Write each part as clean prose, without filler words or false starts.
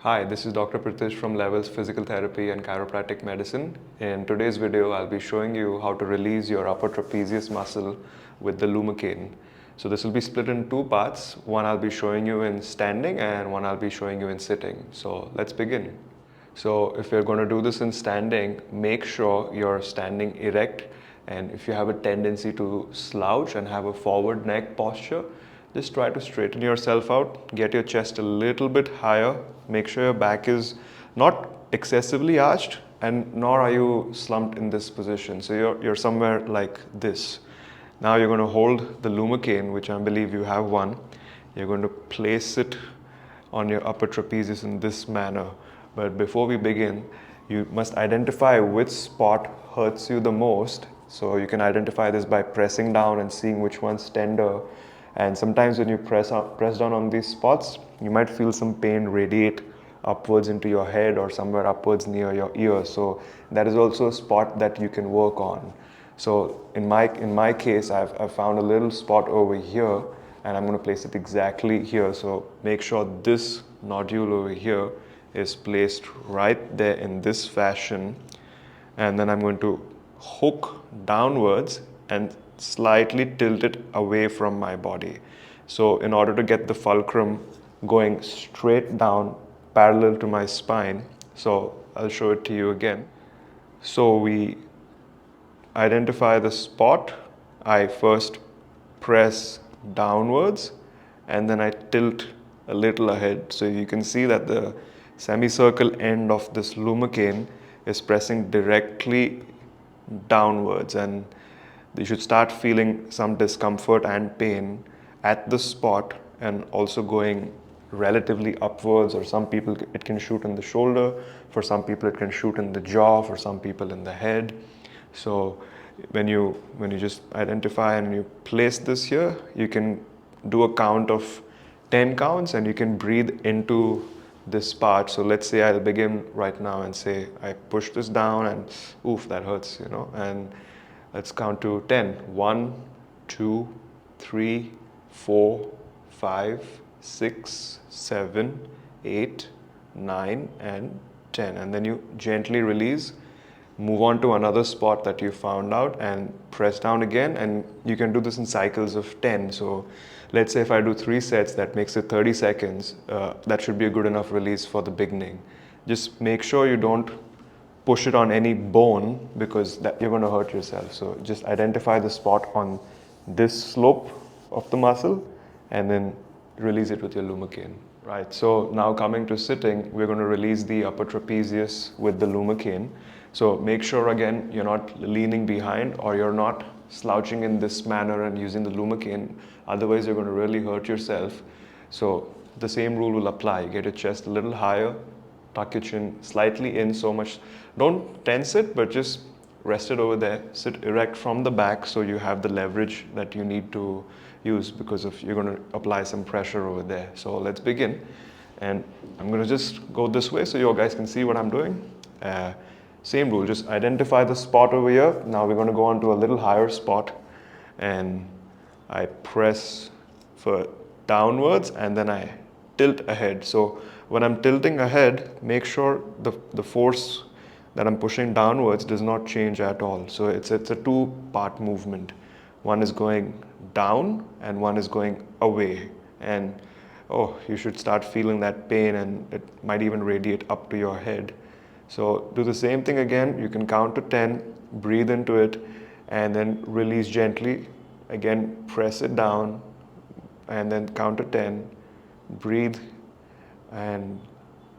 Hi, this is Dr. Pritesh from Levels Physical Therapy and Chiropractic Medicine. In today's video, I'll be showing you how to release your upper trapezius muscle with the Lumacane. So this will be split in two parts. One I'll be showing you in standing and one I'll be showing you in sitting. So let's begin. So if you're going to do this in standing, make sure you're standing erect, and if you have a tendency to slouch and have a forward neck posture, just try to straighten yourself out, get your chest a little bit higher, make sure your back is not excessively arched and nor are you slumped in this position. So you're somewhere like this. Now you're going to hold the Lumacane, which I believe you have one. You're going to place it on your upper trapezius in this manner. But before we begin, you must identify which spot hurts you the most. So you can identify this by pressing down and seeing which one's tender. And sometimes when you press down on these spots, you might feel some pain radiate upwards into your head or somewhere upwards near your ear. So that is also a spot that you can work on. So in my case, I've found a little spot over here, and I'm going to place it exactly here. So make sure this nodule over here is placed right there in this fashion, and then I'm going to hook downwards and slightly tilt it away from my body. So in order to get the fulcrum going straight down parallel to my spine, so I'll show it to you again. So we identify the spot. I first press downwards and then I tilt a little ahead. So you can see that the semicircle end of this Lumacane is pressing directly downwards, and you should start feeling some discomfort and pain at the spot and also going relatively upwards. Or some people it can shoot in the shoulder, for some people it can shoot in the jaw, for some people in the head. So when you just identify and you place this here, you can do a count of 10 counts and you can breathe into this part. So let's say I'll begin right now and say I push this down and oof, that hurts, and let's count to 10. 1, 2, 3, 4, 5, 6, 7, 8, 9, and 10. And then you gently release, move on to another spot that you found out and press down again. And you can do this in cycles of 10. So let's say if I do 3 sets, that makes it 30 seconds. That should be a good enough release for the beginning. Just make sure you don't push it on any bone, because you're going to hurt yourself. So just identify the spot on this slope of the muscle and then release it with your Lumacane. Right, so now coming to sitting, we're going to release the upper trapezius with the Lumacane. So make sure again you're not leaning behind or you're not slouching in this manner and using the Lumacane. Otherwise you're going to really hurt yourself. So the same rule will apply. Get your chest a little higher, tuck your chin slightly in, so much. Don't tense it, but just rest it over there. Sit erect from the back so you have the leverage that you need to use, because you're going to apply some pressure over there. So let's begin. And I'm going to just go this way so you guys can see what I'm doing. Same rule, just identify the spot over here. Now we're going to go on to a little higher spot, and I press for downwards and then I tilt ahead. So when I'm tilting ahead, make sure the force that I'm pushing downwards does not change at all. So it's a two-part movement. One is going down and one is going away. And you should start feeling that pain, and it might even radiate up to your head. So do the same thing again. You can count to 10, breathe into it, and then release gently. Again, press it down, and then count to 10, breathe, and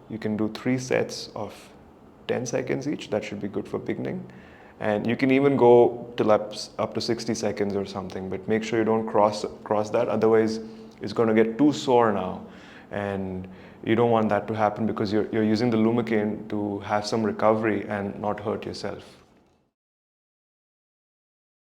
you can do 3 sets of 10 seconds each. That should be good for beginning. And you can even go till up to 60 seconds or something, but make sure you don't cross that. Otherwise, it's going to get too sore now. And you don't want that to happen, because you're using the Lumacane to have some recovery and not hurt yourself.